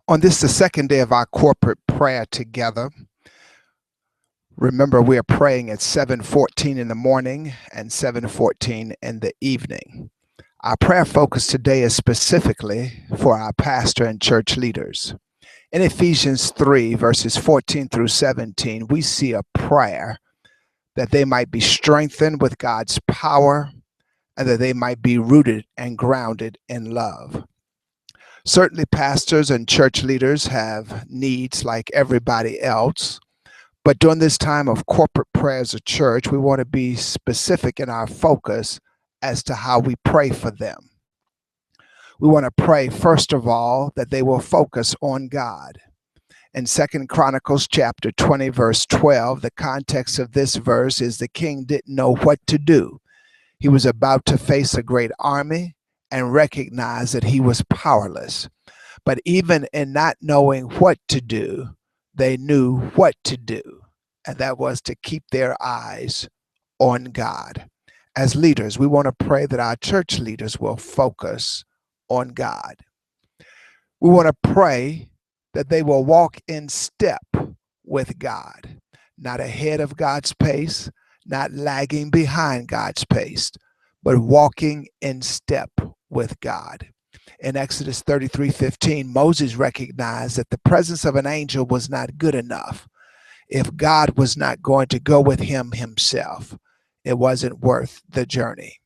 On this, the second day of our corporate prayer together. Remember, we are praying at 7:14 in the morning and 7:14 in the evening. Our prayer focus today is specifically for our pastor and church leaders. In Ephesians 3, verses 14 through 17, we see a prayer that they might be strengthened with God's power and that they might be rooted and grounded in love. Certainly, pastors and church leaders have needs like everybody else. But during this time of corporate prayer as a church, we want to be specific in our focus as to how we pray for them. We want to pray, first of all, that they will focus on God. In 2 Chronicles chapter 20, verse 12, the context of this verse is the king didn't know what to do. He was about to face a great army and recognize that he was powerless. But even in not knowing what to do, they knew what to do, and that was to keep their eyes on God. As leaders, we want to pray that our church leaders will focus on God. We want to pray that they will walk in step with God, not ahead of God's pace, not lagging behind God's pace, but walking in step with God. In Exodus 33:15, Moses recognized that the presence of an angel was not good enough. If God was not going to go with him himself, it wasn't worth the journey.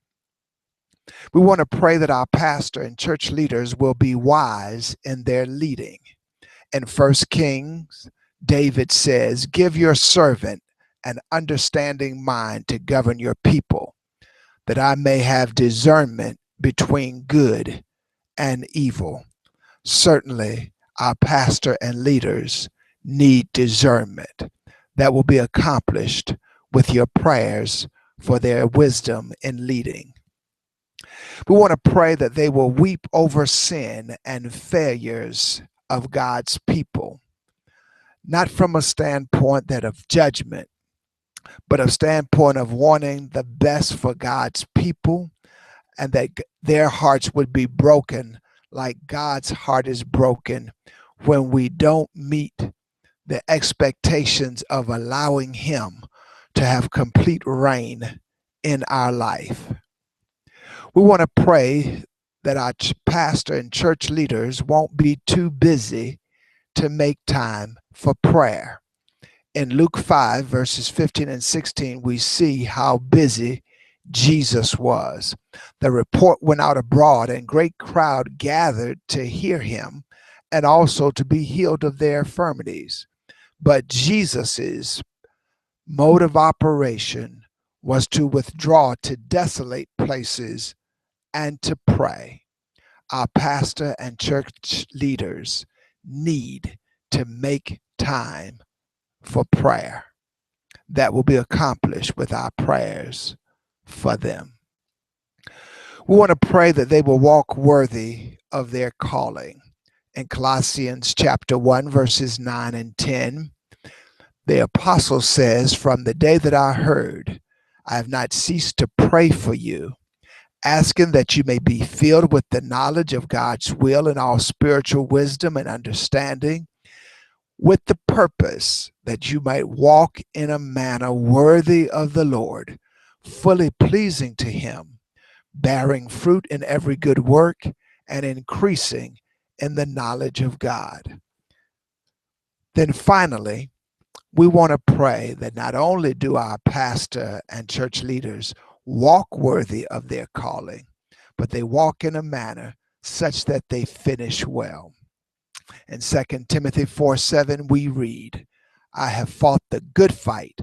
We want to pray that our pastor and church leaders will be wise in their leading. In 1 Kings, David says, "Give your servant an understanding mind to govern your people, that I may have discernment between good and evil." Certainly, our pastor and leaders need discernment. That will be accomplished with your prayers for their wisdom in leading. We want to pray that they will weep over sin and failures of God's people, not from a standpoint that of judgment, but a standpoint of wanting the best for God's people, and that their hearts would be broken like God's heart is broken when we don't meet the expectations of allowing him to have complete reign in our life. We want to pray that our pastor and church leaders won't be too busy to make time for prayer. In Luke 5, verses 15 and 16, we see how busy Jesus was. The report went out abroad, and great crowd gathered to hear him and also to be healed of their infirmities. But Jesus's mode of operation was to withdraw to desolate places and to pray. Our pastor and church leaders need to make time for prayer. That will be accomplished with our prayers for them. We want to pray that they will walk worthy of their calling. In Colossians chapter 1, verses 9 and 10, the apostle says, "From the day that I heard, I have not ceased to pray for you, asking that you may be filled with the knowledge of God's will and all spiritual wisdom and understanding, with the purpose that you might walk in a manner worthy of the Lord, fully pleasing to him, bearing fruit in every good work and increasing in the knowledge of God." Then finally, we want to pray that not only do our pastor and church leaders walk worthy of their calling, but they walk in a manner such that they finish well. In 2 Timothy 4:7, we read, "I have fought the good fight.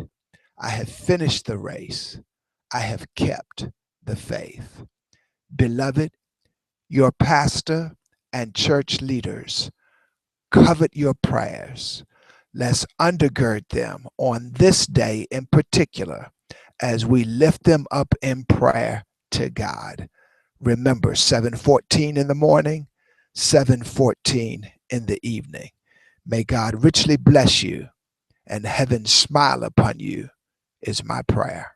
I have finished the race. I have kept the faith." Beloved, your pastor and church leaders covet your prayers. Let's undergird them on this day in particular as we lift them up in prayer to God. Remember, 7:14 in the morning, 7:14 in the evening. May God richly bless you and heaven smile upon you is my prayer.